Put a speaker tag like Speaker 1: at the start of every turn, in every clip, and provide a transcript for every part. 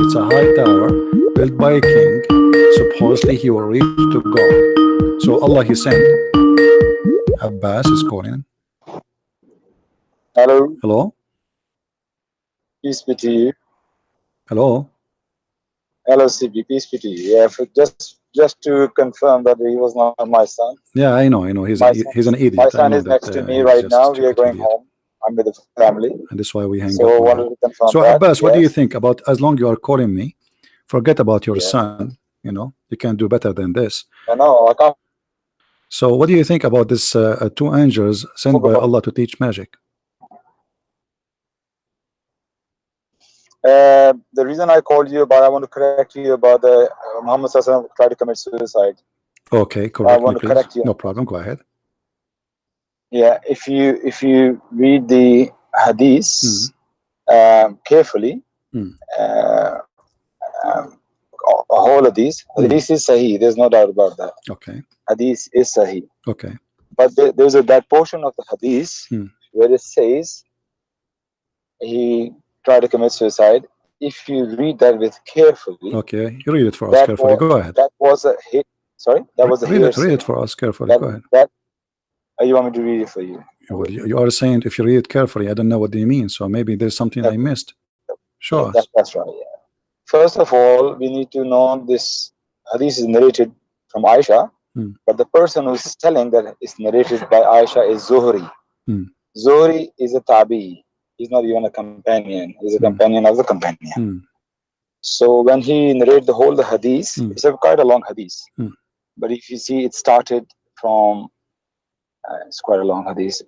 Speaker 1: It's a high tower built by a king. Supposedly he will reach to God. So Allah he sent. Abbas is calling.
Speaker 2: Hello,
Speaker 1: Hello?
Speaker 2: peace be to you.
Speaker 1: Hello?
Speaker 2: Hello, CB, peace be to you. Yeah, just to confirm that he was not my son.
Speaker 1: Yeah, I know. He's
Speaker 2: My
Speaker 1: an
Speaker 2: my
Speaker 1: idiot. I
Speaker 2: son
Speaker 1: know
Speaker 2: is
Speaker 1: that
Speaker 2: next to me
Speaker 1: he's
Speaker 2: right
Speaker 1: just a
Speaker 2: now. We are
Speaker 1: stupid
Speaker 2: going
Speaker 1: idiot.
Speaker 2: home. I'm with the family.
Speaker 1: And that's why we hang
Speaker 2: So
Speaker 1: up with
Speaker 2: wanted
Speaker 1: him.
Speaker 2: to confirm
Speaker 1: So
Speaker 2: that.
Speaker 1: Abbas, what do you
Speaker 2: Yes.
Speaker 1: think about, as long you are calling me, forget about your
Speaker 2: Yeah.
Speaker 1: son, you can do better than this.
Speaker 2: No, I can't
Speaker 1: So what do you think about this two angels sent
Speaker 2: talk
Speaker 1: by
Speaker 2: about.
Speaker 1: Allah to teach magic?
Speaker 2: The reason I called you about, I want to correct you about the Muhammad Sallallahu tried to commit suicide.
Speaker 1: Okay,
Speaker 2: I
Speaker 1: correct me,
Speaker 2: want to
Speaker 1: please.
Speaker 2: correct you.
Speaker 1: No problem. Go ahead.
Speaker 2: Yeah, if you read the hadiths carefully, uh, um, whole of these, hadith is sahih. There's no doubt about that.
Speaker 1: Okay.
Speaker 2: Hadith is sahih.
Speaker 1: Okay.
Speaker 2: But there's that portion of the hadith where it says he tried to commit suicide. If you read that with carefully,
Speaker 1: okay, you read it for us carefully. Go ahead.
Speaker 2: That was a hit. Sorry, that was a hearsay.
Speaker 1: Read it for us carefully. Go ahead.
Speaker 2: You want me to read it for you?
Speaker 1: Well, you are saying if you read it carefully, I don't know what they mean. So maybe there's something I missed. Sure.
Speaker 2: Yeah, that's right. Yeah. First of all, we need to know this hadith is narrated from Aisha, but the person who's telling that it's narrated by Aisha is Zuhri. Zuhri is a tabi. He's not even a companion. He's a companion of the companion. So when he narrated the hadith, it's quite a long hadith. But if you see, it started from, it's quite a long hadith.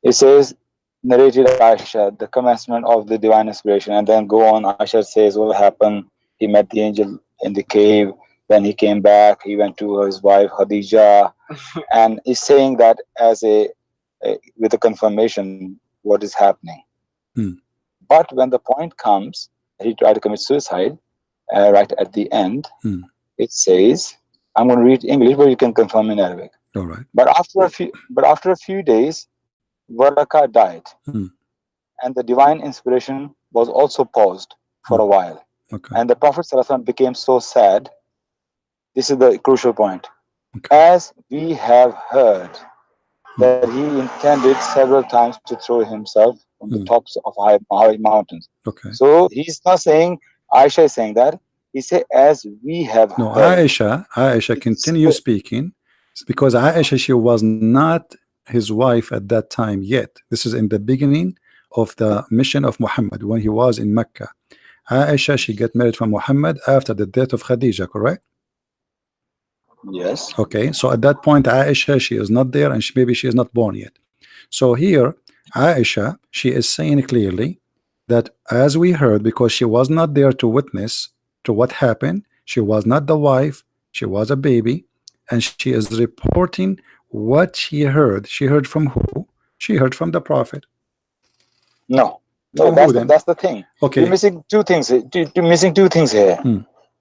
Speaker 2: It says, narrated Aisha, the commencement of the divine inspiration, and then go on. Aisha says what happened. He met the angel in the cave. Then he came back. He went to his wife Khadija, and he's saying that as with a confirmation what is happening. But when the point comes, he tried to commit suicide. Right at the end, it says, "I'm going to read English, but you can confirm in Arabic."
Speaker 1: All right.
Speaker 2: But after a few days, Waraka died, and the divine inspiration was also paused for a while.
Speaker 1: Okay.
Speaker 2: And the Prophet ﷺ became so sad. This is the crucial point. Okay. As we have heard that he intended several times to throw himself from the tops of high mountains.
Speaker 1: Okay.
Speaker 2: So he's not saying Aisha is saying that. He said, as we have heard.
Speaker 1: Aisha continue speaking, because Aisha, she was not his wife at that time yet. This is in the beginning of the mission of Muhammad when he was in Mecca. Aisha, she got married from Muhammad after the death of Khadija, correct?
Speaker 2: Yes.
Speaker 1: Okay, so at that point Aisha, she is not there, and maybe she is not born yet. So here Aisha, she is saying clearly that as we heard, because she was not there to witness to what happened, she was not the wife, she was a baby, and she is reporting what she heard. She heard from who? She heard from the Prophet.
Speaker 2: No, that's the thing.
Speaker 1: Okay,
Speaker 2: you're missing two things. You're missing two things here.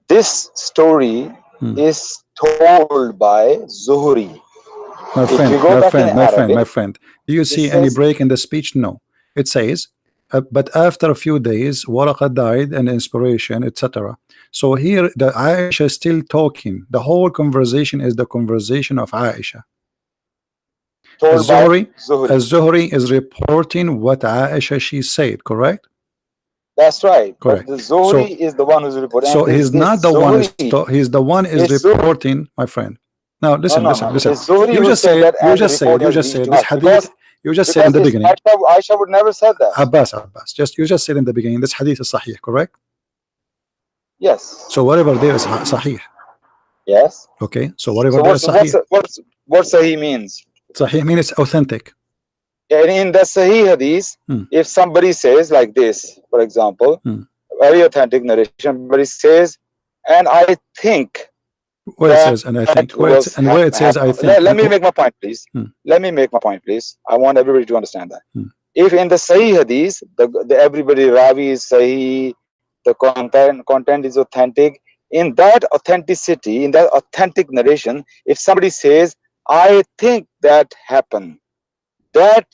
Speaker 2: This story is told by Zuhri.
Speaker 1: My friend, do you see any break in the speech? No. It says, but after a few days, Waraka died, and inspiration, etc. So here, the Aisha is still talking. The whole conversation is the conversation of Aisha. Zuhri is reporting what Aisha she said, correct?
Speaker 2: That's right. Correct. But the Zuhri is the one who's reporting.
Speaker 1: So he's not the one. He's the one is reporting, my friend. Now listen. You just said this hadith. You just said in the beginning.
Speaker 2: Aisha would never said that.
Speaker 1: Abbas, you just said in the beginning this hadith is sahih, correct?
Speaker 2: Yes.
Speaker 1: So whatever there is sahih.
Speaker 2: Yes.
Speaker 1: Okay. So whatever there is sahih.
Speaker 2: What sahih means?
Speaker 1: Sahih means it's authentic.
Speaker 2: In the Sahih Hadith, if somebody says like this, for example, very authentic narration, but it says, and I think.
Speaker 1: Where it says, and I think. Where it says, I think.
Speaker 2: Let me make my point, please. Let me make my point, please. I want everybody to understand that. If in the Sahih Hadith, everybody Ravi is Sahih, the content is authentic, in that authenticity, in that authentic narration, if somebody says, I think that happened, that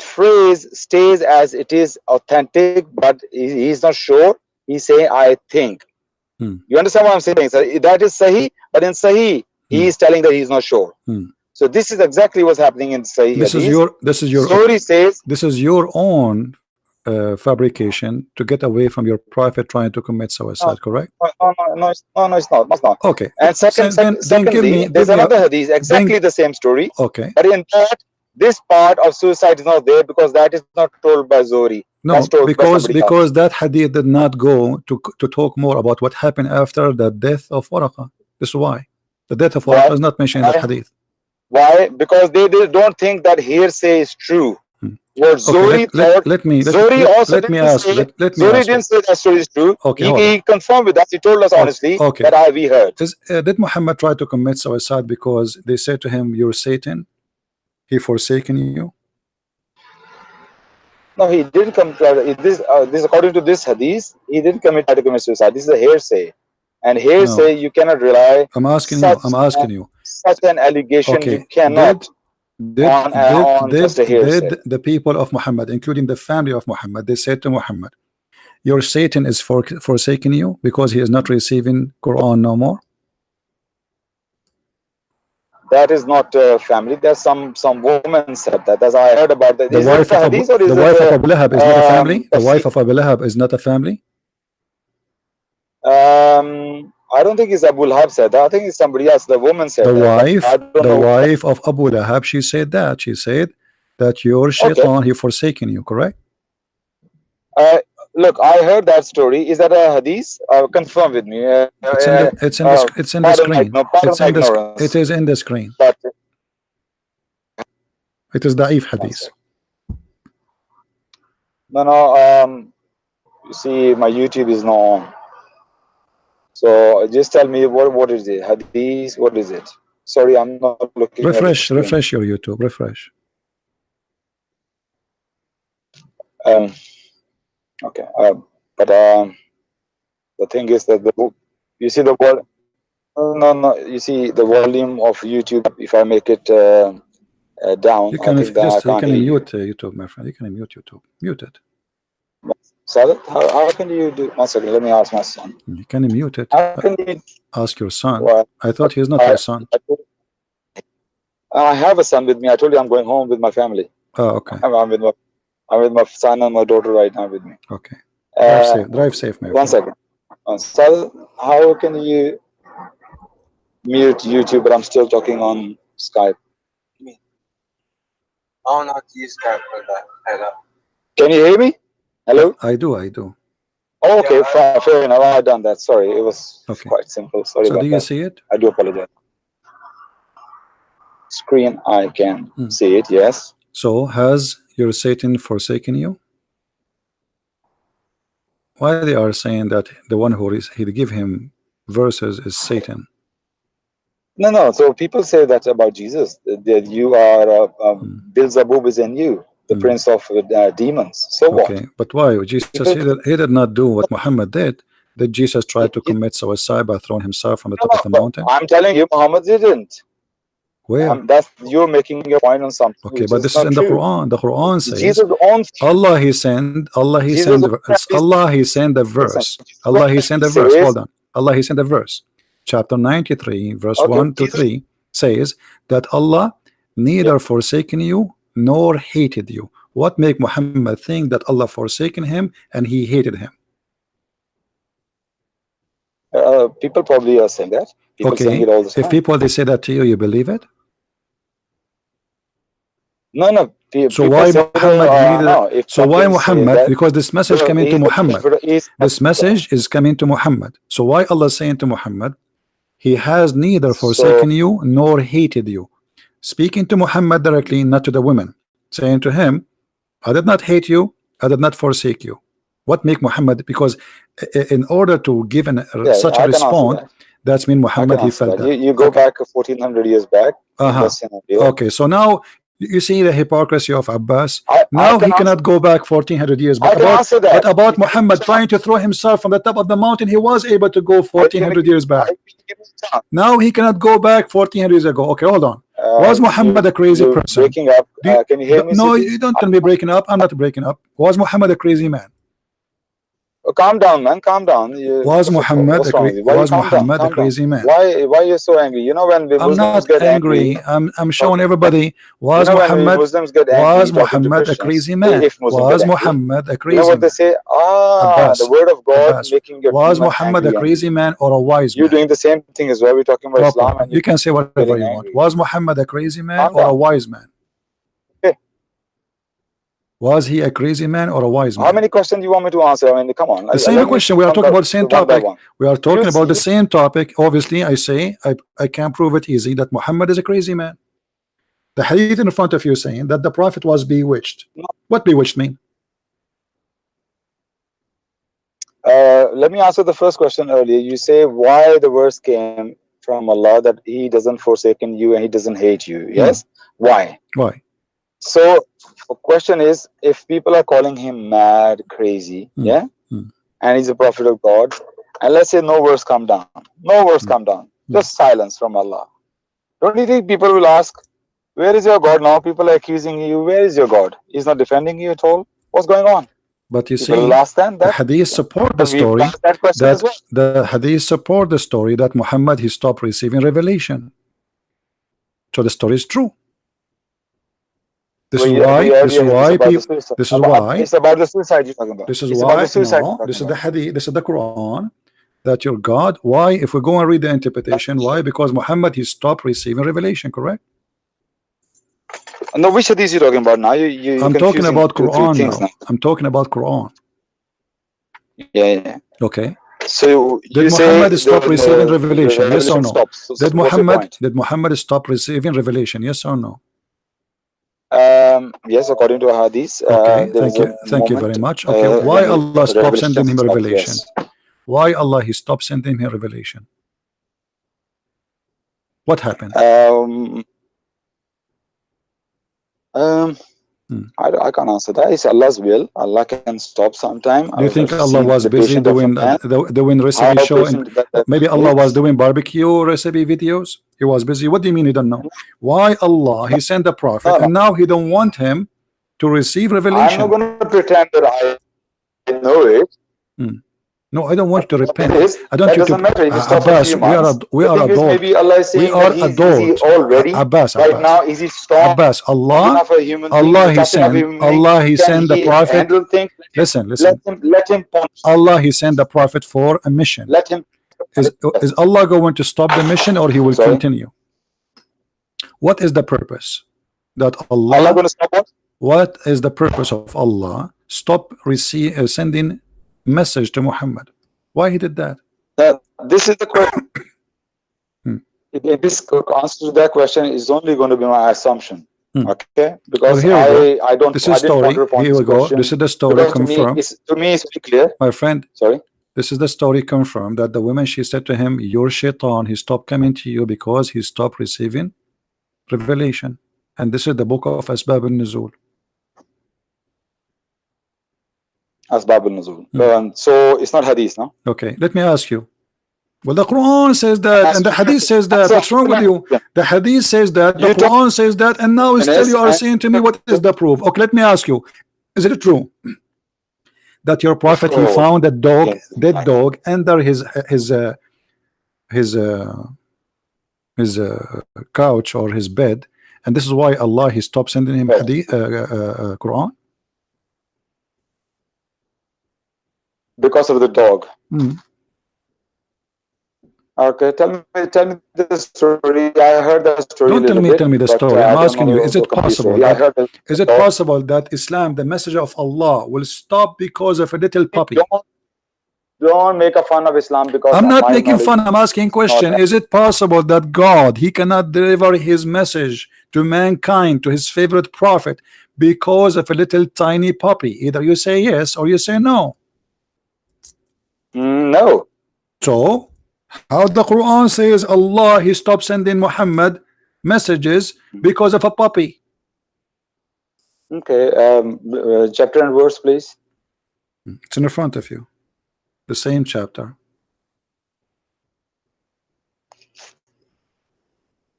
Speaker 2: phrase stays as it is authentic, but he's not sure. He's saying, I think. You understand what I'm saying? So that is Sahih, but in Sahih, he is telling that he's not sure. So this is exactly what's happening in Sahih. Zuhri says,
Speaker 1: this is your own fabrication to get away from your prophet trying to commit suicide, correct?
Speaker 2: No, it's not.
Speaker 1: Okay.
Speaker 2: And secondly, there's another hadith, exactly the same story.
Speaker 1: Okay.
Speaker 2: But in that, this part of suicide is not there because that is not told by Zuhri.
Speaker 1: No, because that hadith did not go to talk more about what happened after the death of Waraqah. This is why. The death of Waraqah is not mentioned in that hadith.
Speaker 2: Why? Because they don't think that hearsay is true. What Zuhri thought,
Speaker 1: let me ask.
Speaker 2: Zuhri didn't say that story is true.
Speaker 1: Okay,
Speaker 2: he confirmed with us. He told us honestly that we heard.
Speaker 1: Did Muhammad try to commit suicide because they said to him, "You're Satan, he forsaken you"?
Speaker 2: No, he didn't come. This according to this hadith, he didn't try to commit suicide. This is a hearsay, and hearsay you cannot rely.
Speaker 1: I'm asking you.
Speaker 2: Such an allegation you cannot.
Speaker 1: Did the people of Muhammad, including the family of Muhammad, they said to Muhammad, "Your Satan is forsaking you because he is not receiving Quran no more"?
Speaker 2: That is not family. There's some woman said that, as I heard about that.
Speaker 1: The wife of Abu Lahab is not a family. The wife of Abu Lahab is not a family.
Speaker 2: I don't think it's Abu Lahab said that. I think it's somebody else. The woman said
Speaker 1: the wife of Abu Lahab, she said that. She said that your shaitan, he forsaken you, correct?
Speaker 2: Look, I heard that story. Is that a hadith? Confirm with me.
Speaker 1: It's in the screen. It is in the screen.
Speaker 2: But
Speaker 1: it is da'if hadith.
Speaker 2: No. You see, my YouTube is not on. So just tell me what is it? Hadith? What is it? Sorry, I'm not looking.
Speaker 1: Refresh your YouTube. Refresh.
Speaker 2: Okay. But the thing is that you see the word. No. You see the volume of YouTube. If I make it down,
Speaker 1: you can mute YouTube, my friend. You can mute YouTube. Mute it.
Speaker 2: So how can you do? One second, let me ask my son.
Speaker 1: You can mute it.
Speaker 2: How can you
Speaker 1: ask your son?
Speaker 2: Well,
Speaker 1: I thought he's not your son.
Speaker 2: I have a son with me. I told you I'm going home with my family.
Speaker 1: Oh, okay.
Speaker 2: I'm with my son and my daughter right now with me.
Speaker 1: Okay. Drive safe, man.
Speaker 2: One second. So how can you mute YouTube? But I'm still talking on Skype.
Speaker 3: I don't know how to use Skype for that.
Speaker 2: Can you hear me? Hello?
Speaker 1: I do.
Speaker 2: Oh, okay, fair enough. I've done that. Sorry, it was quite simple. Sorry about that.
Speaker 1: So do you see it?
Speaker 2: I do apologize. Screen, I can see it, yes.
Speaker 1: So has your Satan forsaken you? Why they are saying that the one who he give him verses is Satan?
Speaker 2: No. So people say that about Jesus, that you are Beelzebub is in you, the prince of demons. So what?
Speaker 1: But why? Jesus he did not do what Muhammad did. Did Jesus try to commit suicide by throwing himself from the top of the mountain?
Speaker 2: I'm telling you, Muhammad didn't.
Speaker 1: Where?
Speaker 2: You're making your point on something.
Speaker 1: Okay, but this is in the Quran. The Quran says
Speaker 2: Jesus' own
Speaker 1: Allah he sent the verse. Hold on. Allah he sent the verse. Chapter 93, verse 1 to 3 says that Allah neither forsaken you nor hated you. What make Muhammad think that Allah forsaken him and he hated him?
Speaker 2: People probably are saying that. People saying it all the time.
Speaker 1: If people they say that to you, you believe it?
Speaker 2: No.
Speaker 1: So why Muhammad? So why Muhammad? Because this message coming to Muhammad. This message is coming to Muhammad. So why Allah saying to Muhammad, He has neither forsaken you nor hated you? Speaking to Muhammad directly, not to the women, saying to him, I did not hate you, I did not forsake you. What make Muhammad? Because in order to give such a response, that's mean Muhammad he felt that.
Speaker 2: You go back 1400 years back.
Speaker 1: Okay, so now you see the hypocrisy of Abbas. Now he cannot go back 1400 years. But about Muhammad trying to throw himself from the top of the mountain, he was able to go 1400 years back. Now he cannot go back 1400 years ago. Okay, hold on. Was Muhammad a crazy person?
Speaker 2: Breaking up. Can you hear me?
Speaker 1: No, you don't tell me breaking up. I'm not breaking up. Was Muhammad a crazy man?
Speaker 2: Calm down, man. Calm down.
Speaker 1: Was Muhammad a
Speaker 2: Calm
Speaker 1: crazy
Speaker 2: down.
Speaker 1: man?
Speaker 2: Why are you so angry? You know when the
Speaker 1: I'm
Speaker 2: Muslims
Speaker 1: not
Speaker 2: get
Speaker 1: angry. I'm showing everybody. Was
Speaker 2: when we
Speaker 1: Muhammad
Speaker 2: Muslims get angry talking to
Speaker 1: a
Speaker 2: Christians,
Speaker 1: crazy man?
Speaker 2: if Muslims
Speaker 1: Was
Speaker 2: get angry,
Speaker 1: Muhammad a
Speaker 2: you know
Speaker 1: crazy
Speaker 2: what they
Speaker 1: man?
Speaker 2: say?
Speaker 1: Abbas,
Speaker 2: The word of God
Speaker 1: Abbas,
Speaker 2: making your
Speaker 1: was
Speaker 2: demon
Speaker 1: Muhammad a
Speaker 2: angry, and
Speaker 1: crazy man or a wise
Speaker 2: you're
Speaker 1: man?
Speaker 2: doing the same thing as well. We're talking about
Speaker 1: No
Speaker 2: Islam,
Speaker 1: problem.
Speaker 2: and
Speaker 1: You can say
Speaker 2: you're
Speaker 1: whatever
Speaker 2: getting
Speaker 1: you want.
Speaker 2: angry.
Speaker 1: Was Muhammad a crazy man
Speaker 2: Calm
Speaker 1: or a
Speaker 2: down.
Speaker 1: wise man?
Speaker 2: Okay.
Speaker 1: Was he a crazy man or a wise man?
Speaker 2: How many questions do you want me to answer? I mean, come on.
Speaker 1: The same question. We are talking about the same topic. We are talking about the same topic. Obviously, I say I can prove it easy that Muhammad is a crazy man. The hadith in front of you saying that the prophet was bewitched.
Speaker 2: No.
Speaker 1: What bewitched mean?
Speaker 2: Let me answer the first question earlier. You say why the verse came from Allah that He doesn't forsaken you and He doesn't hate you. Yes? Why?
Speaker 1: Why?
Speaker 2: So the question is, if people are calling him mad, crazy, yeah, and he's a prophet of God, and let's say no verse come down, just silence from Allah. Don't you think people will ask, where is your God now? People are accusing you. Where is your God? He's not defending you at all. What's going on?
Speaker 1: But you
Speaker 2: People
Speaker 1: see,
Speaker 2: will ask them
Speaker 1: the
Speaker 2: that.
Speaker 1: hadith support the story
Speaker 2: that question as well.
Speaker 1: the hadith support the story that Muhammad he stopped receiving revelation. So the story is true. This is why
Speaker 2: it's about the suicide you're talking about.
Speaker 1: This is why this is the hadith, this is the Quran, that your God, why, if we go and read the interpretation, why? Because Muhammad he stopped receiving revelation, correct?
Speaker 2: No, which hadith you talking about now? I'm
Speaker 1: talking about Quran now. I'm talking about Quran.
Speaker 2: Yeah.
Speaker 1: Okay.
Speaker 2: So
Speaker 1: did Muhammad stop receiving revelation? Yes or no? Did Muhammad stop receiving revelation? Yes or no?
Speaker 2: Yes, according to a hadith.
Speaker 1: Okay, thank you very much. Okay, why Allah stopped sending him revelation? Why Allah he stopped sending him revelation? What happened?
Speaker 2: I can't answer that. It's Allah's will. Allah can stop sometime.
Speaker 1: Do you think Allah was busy doing recipe show? And maybe Allah was doing barbecue recipe videos. He was busy. What do you mean you don't know? Why Allah he sent the prophet and now he don't want him to receive revelation?
Speaker 2: I'm not going to pretend that I know it.
Speaker 1: No, I don't want to repent. I don't want to.
Speaker 2: Abbas,
Speaker 1: we are adult.
Speaker 2: Maybe Allah is saying
Speaker 1: we are
Speaker 2: that
Speaker 1: adult.
Speaker 2: Already.
Speaker 1: Abbas,
Speaker 2: right now, is he strong?
Speaker 1: Abbas, Allah he sent the prophet. Listen.
Speaker 2: Let him punish.
Speaker 1: Allah he sent the prophet for a mission.
Speaker 2: Let him.
Speaker 1: Is Allah going to stop the mission or he will continue? What is the purpose? That Allah
Speaker 2: going to stop what?
Speaker 1: What is the purpose of Allah stop sending message to Muhammad? Why he did that?
Speaker 2: This is the question. This answer to that question is only going to be my assumption. Okay, because I don't.
Speaker 1: This is story. Here we go. This is the story confirmed.
Speaker 2: To me, it's clear.
Speaker 1: My friend.
Speaker 2: Sorry.
Speaker 1: This is the story confirmed that the woman she said to him, "Your shaitan, he stopped coming to you because he stopped receiving revelation." And this is the book of Asbab al-Nuzul.
Speaker 2: Asbab al-Nuzul. So it's not hadith, no?
Speaker 1: Okay, let me ask you. Well, the Quran says that, and the hadith says that. What's wrong with you? The hadith says that, the Quran says that, and now still you are saying to me, what is the proof? Okay, let me ask you. Is it true that your prophet he found a dog, dead dog, under his couch or his bed, and this is why Allah he stopped sending him hadith, Quran?
Speaker 2: Because of the dog. Okay, tell me the story. I heard that story.
Speaker 1: Don't tell me the story. I'm asking you, is it possible that Islam, the messenger of Allah, will stop because of a little puppy?
Speaker 2: Don't make a fun of Islam because
Speaker 1: I'm not making fun. I'm asking question. Is it possible that God he cannot deliver his message to mankind, to his favorite prophet, because of a little tiny puppy? Either you say yes or you say no.
Speaker 2: No.
Speaker 1: So how the Quran says Allah he stopped sending Muhammad messages because of a puppy?
Speaker 2: Okay, chapter and verse, please.
Speaker 1: It's in front of you. The same chapter.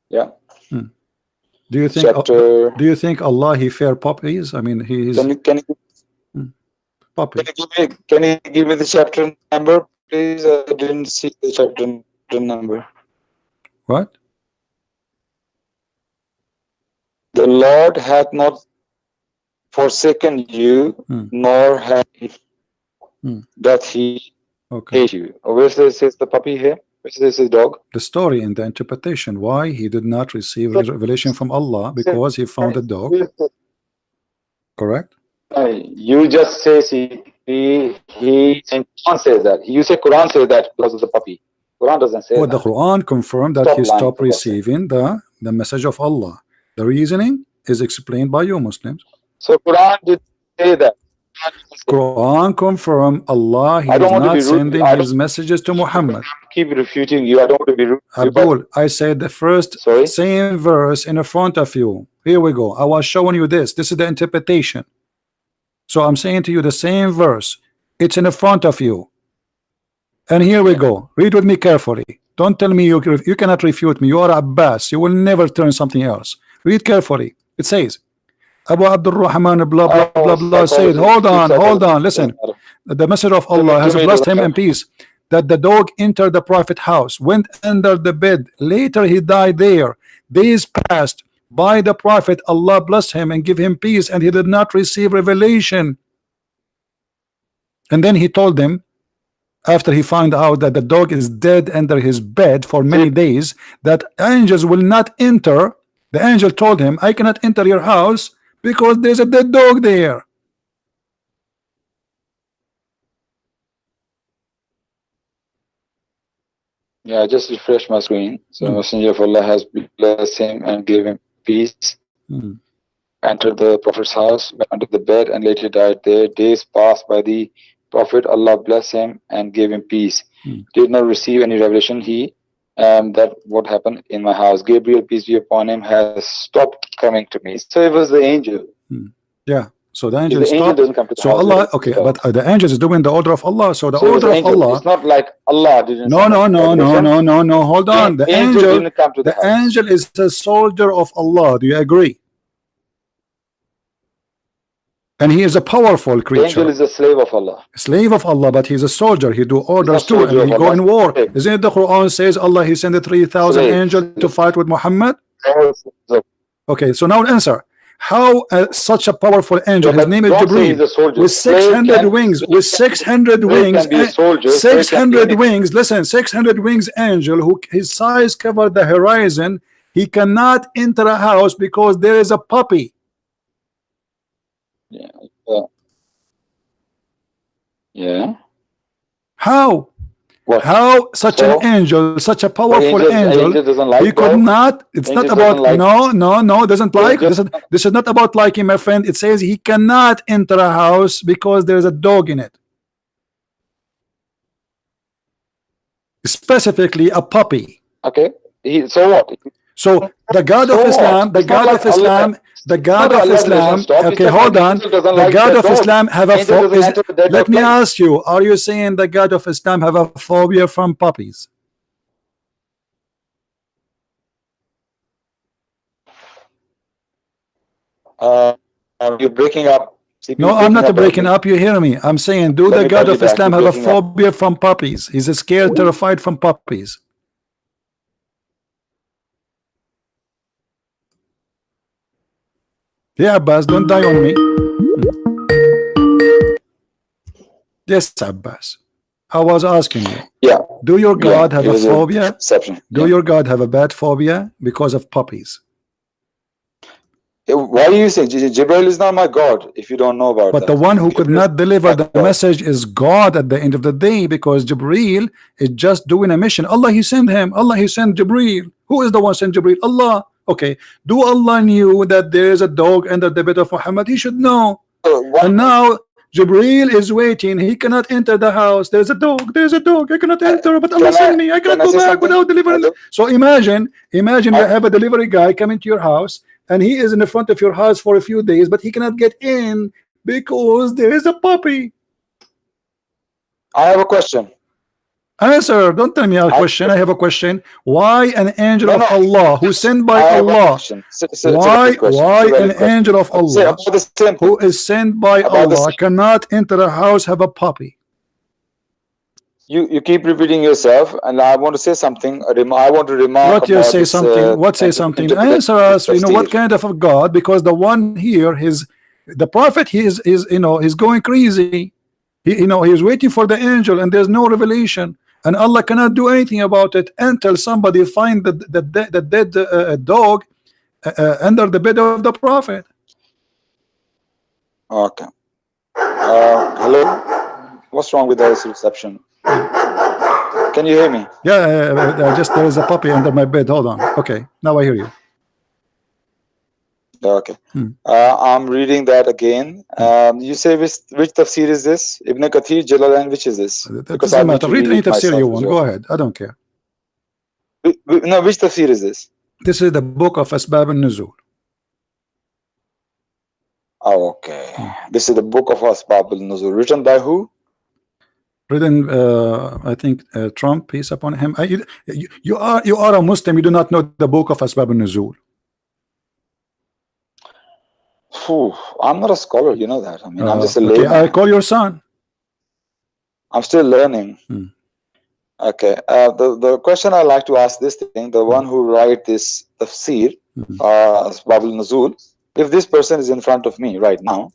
Speaker 2: Yeah.
Speaker 1: Do you think? Do you think Allah he fear puppies? I mean, he is.
Speaker 2: Can you
Speaker 1: puppy.
Speaker 2: Can you give me the chapter number, please? I didn't see the chapter number.
Speaker 1: What?
Speaker 2: The Lord hath not forsaken you, nor doth he hate you. Where says the puppy here? Where says his dog?
Speaker 1: The story in the interpretation why he did not receive revelation from Allah, because he found a dog. Correct?
Speaker 2: You just say he Quran says that. You say Quran says that because of the puppy. Quran doesn't say
Speaker 1: well,
Speaker 2: that.
Speaker 1: The Quran confirmed that
Speaker 2: Stop
Speaker 1: he
Speaker 2: lying
Speaker 1: stopped
Speaker 2: for God's sake.
Speaker 1: receiving the message of Allah. The reasoning is explained by you Muslims.
Speaker 2: So Quran did say that.
Speaker 1: Quran confirm Allah he
Speaker 2: I don't
Speaker 1: is
Speaker 2: want to be
Speaker 1: not
Speaker 2: rude.
Speaker 1: sending his messages to Muhammad.
Speaker 2: Keep refuting you. I don't want to be rude.
Speaker 1: Abdul, I said the first same verse in front of you. Here we go. I was showing you this. This is the interpretation. So I'm saying to you the same verse. It's in front of you. And here we go. Read with me carefully. Don't tell me you cannot refute me. You are Abbas. You will never turn something else. Read carefully. It says, Abu Abdul Rahman blah blah blah blah said, hold on, listen. The messenger of Allah has blessed him in peace, that the dog entered the prophet house, went under the bed, later he died there. Days passed by, the prophet, Allah blessed him and give him peace, and he did not receive revelation. And then he told them, after he found out that the dog is dead under his bed for many days, that angels will not enter. The angel told him, I cannot enter your house because there's a dead dog there.
Speaker 2: Yeah, I just refreshed my screen. So Messenger of Allah has blessed him and gave him peace. Entered the Prophet's house, went under the bed, and later died there. Days passed by, the Prophet, Allah blessed him and gave him peace. Did not receive any revelation. That what happened in my house. Gabriel, peace be upon him, has stopped coming to me. So it was the angel.
Speaker 1: Yeah. So the angel
Speaker 2: doesn't come to the
Speaker 1: so
Speaker 2: house,
Speaker 1: Allah, okay, but the angel is doing the order of Allah. So the order of Allah.
Speaker 2: It's not like Allah didn't.
Speaker 1: No. Hold on. The angel
Speaker 2: didn't come to the house.
Speaker 1: Angel is a soldier of Allah. Do you agree? And he is a powerful creature.
Speaker 2: The angel is a slave of Allah.
Speaker 1: Slave of Allah, but he's a soldier. He do orders too, and he go in war. Isn't it the Quran says Allah he sent 3,000 angels to fight with Muhammad? Okay, so now answer. How such a powerful angel, his name is Jibreel, with 600 wings, 600 wings, listen, 600 wings angel, who his size covered the horizon, he cannot enter a house because there is a puppy.
Speaker 2: Yeah.
Speaker 1: How?
Speaker 2: What?
Speaker 1: How such an angel, such a powerful angel, he could not, it's not about, no, doesn't like, this is not about liking, my friend. It says he cannot enter a house because there's a dog in it. Specifically a puppy.
Speaker 2: Okay, so what?
Speaker 1: So the God of Islam, the God of Islam, okay, hold on. The God of Islam have a phobia. Let me ask you, are you saying the God of Islam have a phobia from puppies?
Speaker 2: You're breaking up.
Speaker 1: No, I'm not breaking up. You hear me? I'm saying, do the God of Islam have a phobia from puppies? He's scared, terrified from puppies. Yeah, Abbas, don't die on me. Yes, Abbas. I was asking you.
Speaker 2: Yeah.
Speaker 1: Do your God have a phobia? Do your God have a bad phobia because of puppies?
Speaker 2: Why do you say Jibreel is not my God if you don't know about
Speaker 1: But
Speaker 2: that?
Speaker 1: The one who could not deliver the message is God at the end of the day, because Jibreel is just doing a mission. Allah, he sent him. Allah, he sent Jibreel. Who is the one sent Jibreel? Allah. Okay, do Allah knew that there is a dog under the bed of Muhammad? He should know. And now Jibreel is waiting. He cannot enter the house. There's a dog. There's a dog. I cannot enter. But Allah sent me. I cannot go back without delivering. So imagine you have a delivery guy coming to your house, and he is in the front of your house for a few days, but he cannot get in because there is a puppy.
Speaker 2: I have a question.
Speaker 1: Answer. Don't tell me a question. I have a question. Why an angel of
Speaker 2: no.
Speaker 1: Allah who sent by
Speaker 2: I have one
Speaker 1: Allah?
Speaker 2: question. It's a valid question.
Speaker 1: Why
Speaker 2: It's a
Speaker 1: an
Speaker 2: valid question.
Speaker 1: angel of
Speaker 2: Say
Speaker 1: Allah
Speaker 2: about the same
Speaker 1: who
Speaker 2: thing.
Speaker 1: is sent by
Speaker 2: About the
Speaker 1: Allah
Speaker 2: same.
Speaker 1: cannot enter a house have a puppy?
Speaker 2: You keep repeating yourself, and I want to say something. I want to remark
Speaker 1: What you
Speaker 2: about
Speaker 1: say
Speaker 2: this
Speaker 1: something? What say something? Answer us. You know what kind of a God? Because the one here, the prophet, he is he's going crazy. He's waiting for the angel, and there's no revelation, and Allah cannot do anything about it until somebody find the dead dog under the bed of the prophet.
Speaker 2: Okay. Hello. What's wrong with this reception? Can you hear me?
Speaker 1: Yeah, just there is a puppy under my bed. Hold on. Okay, now I hear you.
Speaker 2: Okay. I'm reading that again. You say which tafsir is this? Ibn Kathir, Jalalain, which is this?
Speaker 1: That doesn't matter. Read any tafsir you want. Go ahead. I don't care.
Speaker 2: No, which tafsir is this?
Speaker 1: This is the book of Asbab al-Nuzul.
Speaker 2: Oh, okay. This is the book of Asbab al-Nuzul. Written by who?
Speaker 1: Written, I think, Trump, peace upon him. You are a Muslim. You do not know the book of Asbab al-Nuzul.
Speaker 2: I'm not a scholar, you know that. I mean, I'm just a layman.
Speaker 1: Okay, I call your son.
Speaker 2: I'm still learning. Okay. The question I like to ask this thing, the one who write this tafsir, Asbab al-Nuzul, if this person is in front of me right now,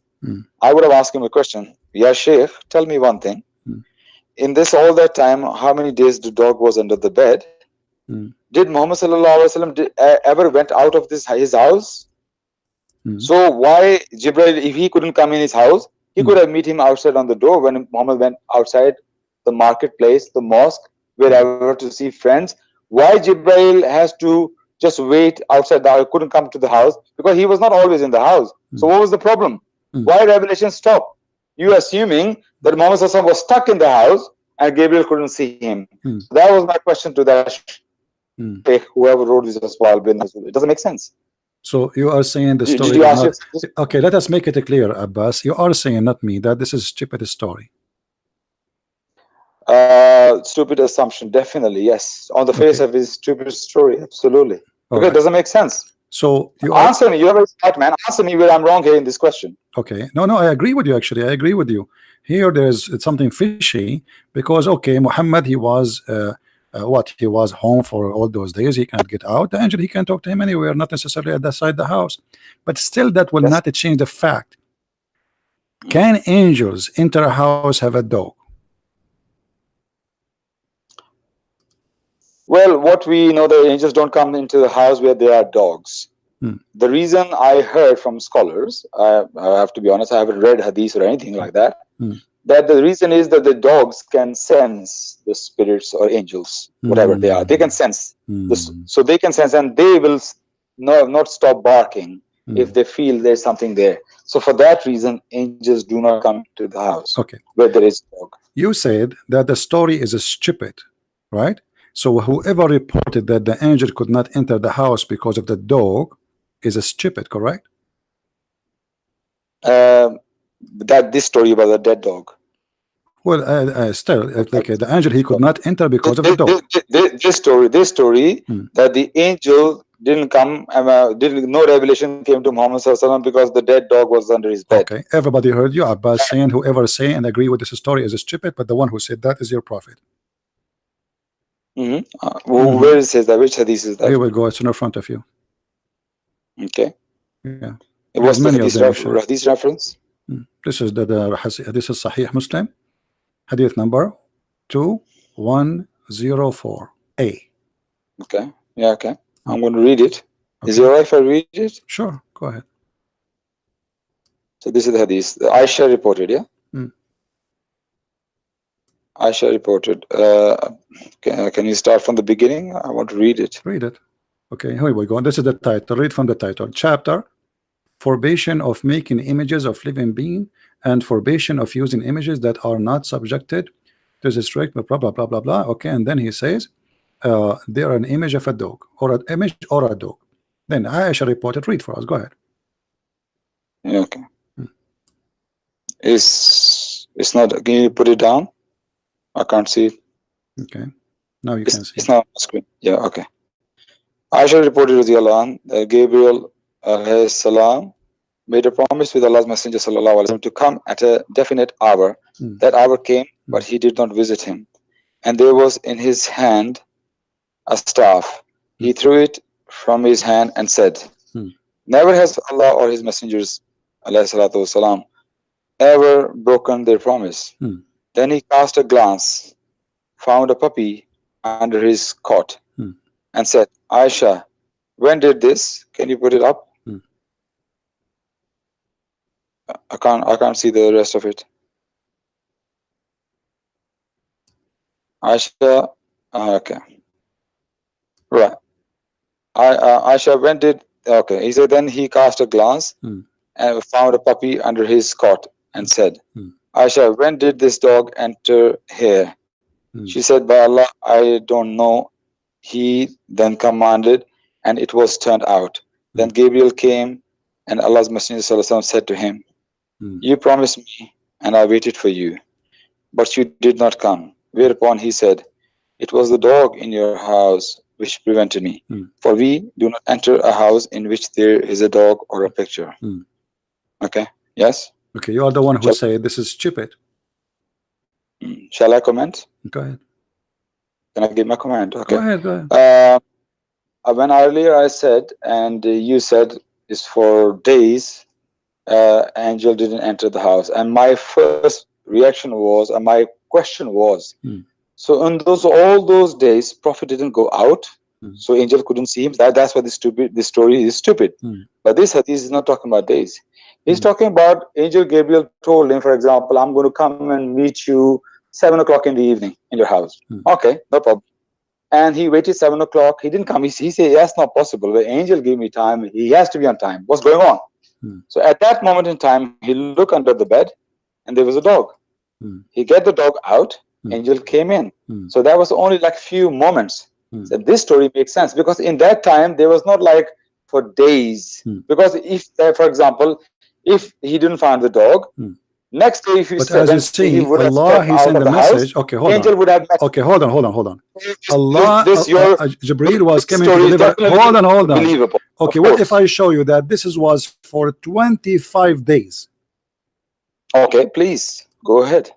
Speaker 2: I would have asked him a question. Yeah, Sheikh, tell me one thing. In this all that time, how many days the dog was under the bed? Did Muhammad sallallahu alaihi wasallam ever went out of his house? So why Jibreel, if he couldn't come in his house, he could have met him outside on the door when Muhammad went outside the marketplace, the mosque, wherever to see friends. Why Jibreel has to just wait outside the house, couldn't come to the house? Because he was not always in the house. So what was the problem? Why revelation stopped? You assuming that Muhammad sallallahu alaihi wasallam was stuck in the house and Gabriel couldn't see him. So that was my question to that whoever wrote this as well. It doesn't make sense.
Speaker 1: So you are saying the story
Speaker 2: Did you ask
Speaker 1: okay, let us make it clear, Abbas. You are saying, not me, that this is a stupid story.
Speaker 2: Stupid assumption, definitely, yes. On the face of his stupid story, absolutely. Okay, it doesn't make sense.
Speaker 1: So you
Speaker 2: answer me. You're a very smart man. Answer me where I'm wrong here in this question.
Speaker 1: Okay. No, I agree with you, actually. I agree with you. Here there's something fishy because, okay, Muhammad, he was he was home for all those days. He can't get out. The angel, he can talk to him anywhere, not necessarily outside the house. But still, that will not change the fact. Can angels enter a house have a dog?
Speaker 2: Well, what we know, the angels don't come into the house where there are dogs. The reason I heard from scholars, I have to be honest, I haven't read hadith or anything like that, that the reason is that the dogs can sense the spirits or angels, whatever they are. They can sense this, so they can sense, and they will not stop barking if they feel there's something there. So for that reason, angels do not come to the house where there is a dog.
Speaker 1: You said that the story is stupid, right? So whoever reported that the angel could not enter the house because of the dog is stupid, correct?
Speaker 2: That this story about the dead dog.
Speaker 1: Well, still, like the angel, he could not enter because of the dog.
Speaker 2: This story that the angel didn't come, no revelation came to Muhammad sallallahu alaihi wasallam because the dead dog was under his bed.
Speaker 1: Okay, everybody heard you. Abbas saying whoever say and agree with this story is stupid, but the one who said that is your prophet.
Speaker 2: Where it says that? Which hadith is that?
Speaker 1: Here we go. It's in front of you.
Speaker 2: Okay.
Speaker 1: Yeah.
Speaker 2: It was the hadith reference.
Speaker 1: This is this is Sahih Muslim, hadith number 2104A.
Speaker 2: Okay. Yeah. Okay. I'm going to read it. Is it alright if I read it?
Speaker 1: Sure. Go ahead.
Speaker 2: So this is the hadith. Aisha reported. Yeah. Aisha reported. Can you start from the beginning? I want to read it.
Speaker 1: Read it. Okay, here we go. This is the title. Read from the title. Chapter: Forbidden of making images of living being and forbidden of using images that are not subjected to the strict blah blah blah blah blah. Okay, and then he says they are an image of a dog or an image or a dog. Then Aisha reported. Read for us. Go ahead.
Speaker 2: Okay. It's not. Can you put it down? I can't see it.
Speaker 1: Okay, now you can see.
Speaker 2: It's now on the screen. Yeah, okay. Aisha reported that Gabriel salam made a promise with Allah's Messenger to come at a definite hour. That hour came, but he did not visit him. And there was in his hand a staff. He threw it from his hand and said, never has Allah or his messengers والسلام, ever broken their promise. Then he cast a glance, found a puppy under his cot, and said, Aisha, when did this? Can you put it up? I can't see the rest of it. Aisha, okay, right. Aisha, when did? Okay, he said. Then he cast a glance and found a puppy under his cot and said, Aisha, when did this dog enter here? She said, by Allah, I don't know. He then commanded, and it was turned out. Then Gabriel came, and Allah's Messenger ﷺ said to him, you promised me, and I waited for you, but you did not come. Whereupon he said, it was the dog in your house which prevented me. For we do not enter a house in which there is a dog or a picture. Okay, yes?
Speaker 1: Okay, you are the one who said this is stupid.
Speaker 2: Shall I comment?
Speaker 1: Go ahead.
Speaker 2: Can I give my comment? Okay.
Speaker 1: Go ahead.
Speaker 2: When earlier I said, and you said it's for days, angel didn't enter the house. And my first reaction was, and my question was, so in all those days, Prophet didn't go out, so angel couldn't see him. That's why this story is stupid. But this hadith is not talking about days. He's talking about Angel Gabriel told him, for example, I'm going to come and meet you 7 o'clock in the evening in your house. Okay, no problem. And he waited 7 o'clock. He didn't come. He said, that's not possible. The angel gave me time. He has to be on time. What's going on? So at that moment in time, he looked under the bed and there was a dog. He get the dog out. Angel came in. So that was only like few moments. So this story makes sense because in that time, there was not like for days. Because if, for example, if he didn't find the dog, next day, if you
Speaker 1: said, as you see, Allah, He sent the message. Okay, hold
Speaker 2: angel
Speaker 1: on.
Speaker 2: Would have
Speaker 1: okay, hold on. Allah, Jibreel was coming to deliver. Hold on.
Speaker 2: Believable.
Speaker 1: Okay, what if I show you that this was for 25 days?
Speaker 2: Okay, please go ahead.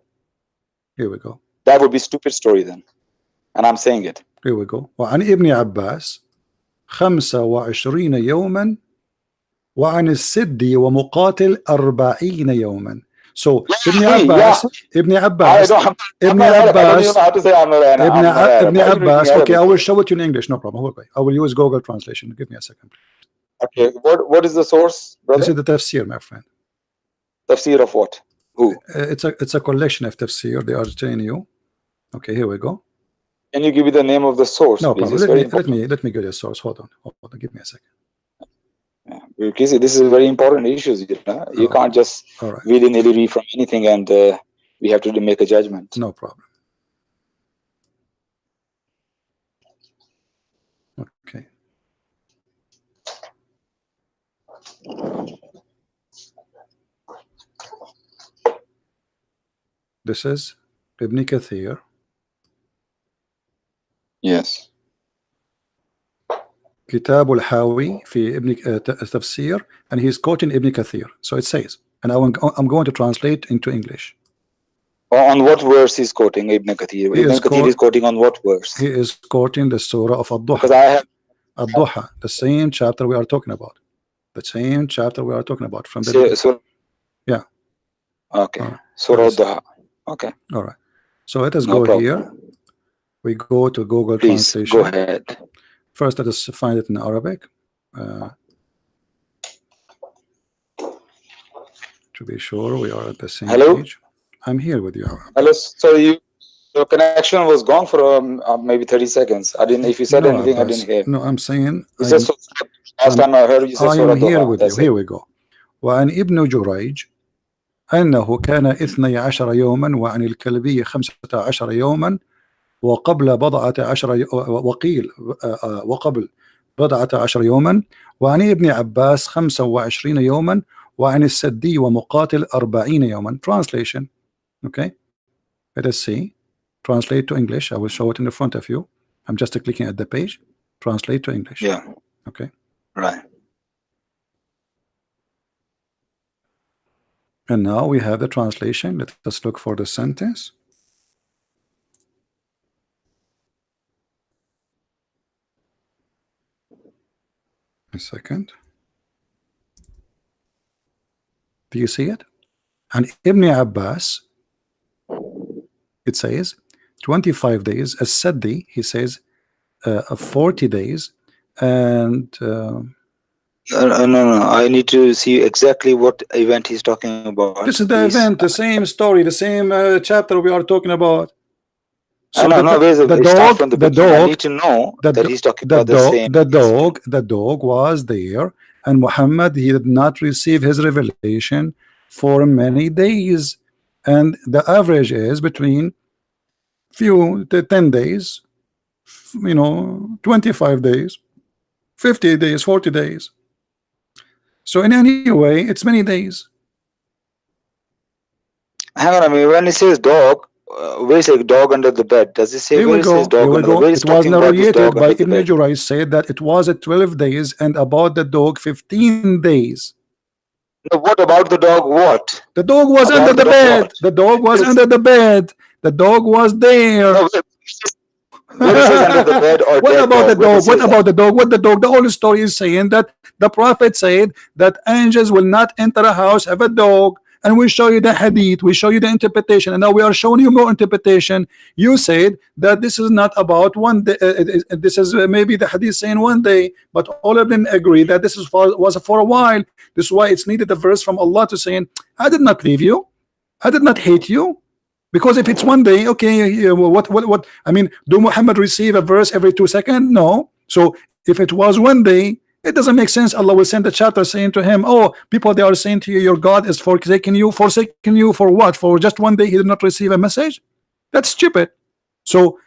Speaker 1: Here we go.
Speaker 2: That would be stupid story then, and I'm saying it.
Speaker 1: Here we go. وعن ابن عباس 25 يوما وعن السدي ومقاتل 40 يوما. So Ibn Abbas, Ibn Abbas, okay, I will show it to you in English, no problem. Okay, I will use Google translation. Give me a second.
Speaker 2: Okay, what is the source, brother?
Speaker 1: This is the tafsir, my friend.
Speaker 2: Tafsir of what? Who?
Speaker 1: It's a collection of tafsir. They are telling you. Okay, here we go.
Speaker 2: Can you give me the name of the source?
Speaker 1: No
Speaker 2: please?
Speaker 1: problem. Let me get the source. Hold on. Give me a second.
Speaker 2: Because this is very important issues. You can't just willy-nilly read from anything, and we have to make a judgment.
Speaker 1: No problem. Okay. This is Ibn Kathir.
Speaker 2: Yes.
Speaker 1: كتاب الحاوي في ابن تفسير, and he's quoting Ibn Kathir. So it says, and I'm going to translate into English.
Speaker 2: On what verse he's quoting Ibn Kathir? Ibn Kathir is quoting on what verse?
Speaker 1: He is quoting the surah of Ad-Duha.
Speaker 2: Because I have
Speaker 1: Ad-Duha, the same chapter we are talking about. The same chapter we are talking about from the yeah.
Speaker 2: Okay. Surah Ad-Duha. Okay.
Speaker 1: All right. So let us go here. We go to Google translation.
Speaker 2: Go ahead.
Speaker 1: First, let us find it in Arabic. To be sure, we are at the same page. I'm here with you.
Speaker 2: Hello. So your connection was gone for maybe 30 seconds. I didn't. If you said anything, I didn't hear.
Speaker 1: No, I'm saying.
Speaker 2: Last time I heard you say
Speaker 1: I am here with you. Here we go. وعن ابن جريج أنه كان 12 يوما وعن الكلبي 15 يوما وقبل بضعة عشر وقبل بضعة عشر يوما وعن ابن عباس 25 يوما وعن السدي ومقاتل 40 يوما. Translation. Okay, let us see. translate to English. I will show it in the front of you. I'm just clicking at the page. Translate to English.
Speaker 2: Yeah.
Speaker 1: Okay.
Speaker 2: Right.
Speaker 1: And now we have the translation. Let us look for the sentence. A second. Do you see it? And Ibn Abbas, it says 25 days. As-Saddi, he says 40 days. And
Speaker 2: no. I need to see exactly what event he's talking about.
Speaker 1: this is the event, the same story, the same chapter we are talking about.
Speaker 2: So the dog. I need to know that he's talking about the same.
Speaker 1: The dog was there, and Muhammad, he did not receive his revelation for many days, and the average is between 10 days, 25 days, 50 days, 40 days. So in any way, it's many days.
Speaker 2: Hang on, I mean, when it says dog, where is a dog under the bed? Does it say where it says dog under the bed?
Speaker 1: It was narrated by Ibn Jurayj, said that it was at 12 days, and about the dog 15 days.
Speaker 2: No, what about the dog? What?
Speaker 1: The dog was under the bed. The dog was under the bed. The dog was there.
Speaker 2: No, what it says under the bed or
Speaker 1: what about the dog? What about
Speaker 2: that?
Speaker 1: the dog? What the dog? The whole story is saying that the prophet said that angels will not enter a house, have a dog. And we show you the hadith, we show you the interpretation, and now we are showing you more interpretation. You said that this is not about one day, this is maybe the hadith saying one day, but all of them agree that this is was for a while. This is why it's needed a verse from Allah to saying, I did not leave you, I did not hate you. Because if it's one day, okay, what I mean, do Muhammad receive a verse every 2 seconds? No. So if it was one day, it doesn't make sense. Allah will send a chapter saying to him, oh, people, they are saying to you, your God is forsaking you for what? For just one day he did not receive a message? That's stupid. So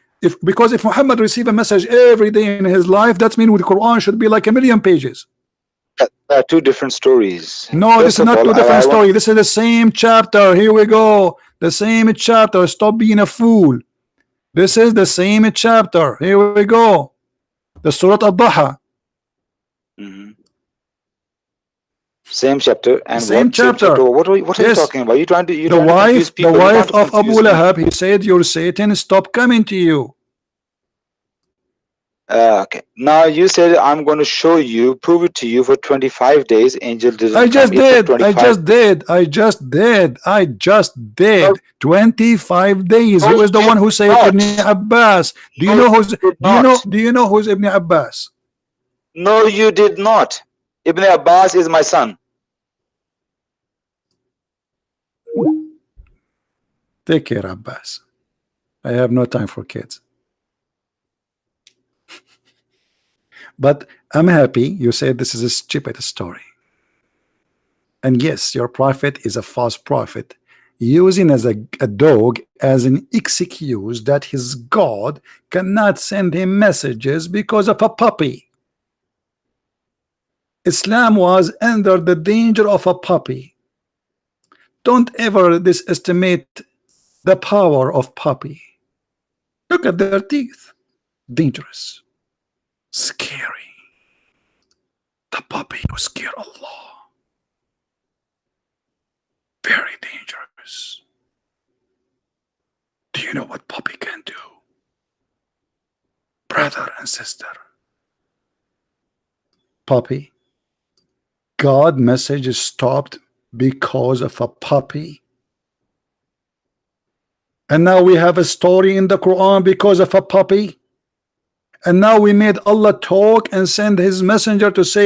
Speaker 1: because if Muhammad received a message every day in his life, that means the Quran should be like 1,000,000 pages.
Speaker 2: There are two different stories.
Speaker 1: No, this is not two different stories. This is the same chapter. Here we go. The same chapter. Stop being a fool. This is the same chapter. Here we go. The Surah Al-Duha.
Speaker 2: Same chapter and
Speaker 1: same chapter.
Speaker 2: What are you talking about? You trying to
Speaker 1: the wife of Abu Lahab, he said, your Satan stop coming to you.
Speaker 2: Okay. Now you said I'm going to show you, prove it to you for 25 days. Angel didn't.
Speaker 1: I just did. 25 days. Who is the one who said Ibn Abbas? Do you know who's Ibn Abbas?
Speaker 2: No, you did not. Ibn Abbas is my son.
Speaker 1: Take care, Abbas. I have no time for kids. But I'm happy you said this is a stupid story. And yes, your prophet is a false prophet, using as a dog as an excuse that his God cannot send him messages because of a puppy. Islam was under the danger of a puppy. Don't ever underestimate the power of puppy. Look at their teeth. Dangerous. Scary. The puppy who scared Allah. Very dangerous. Do you know what puppy can do? Brother and sister. Puppy. God message is stopped because of a puppy. And now we have a story in the Quran because of a puppy. And now we made Allah talk and send his messenger to say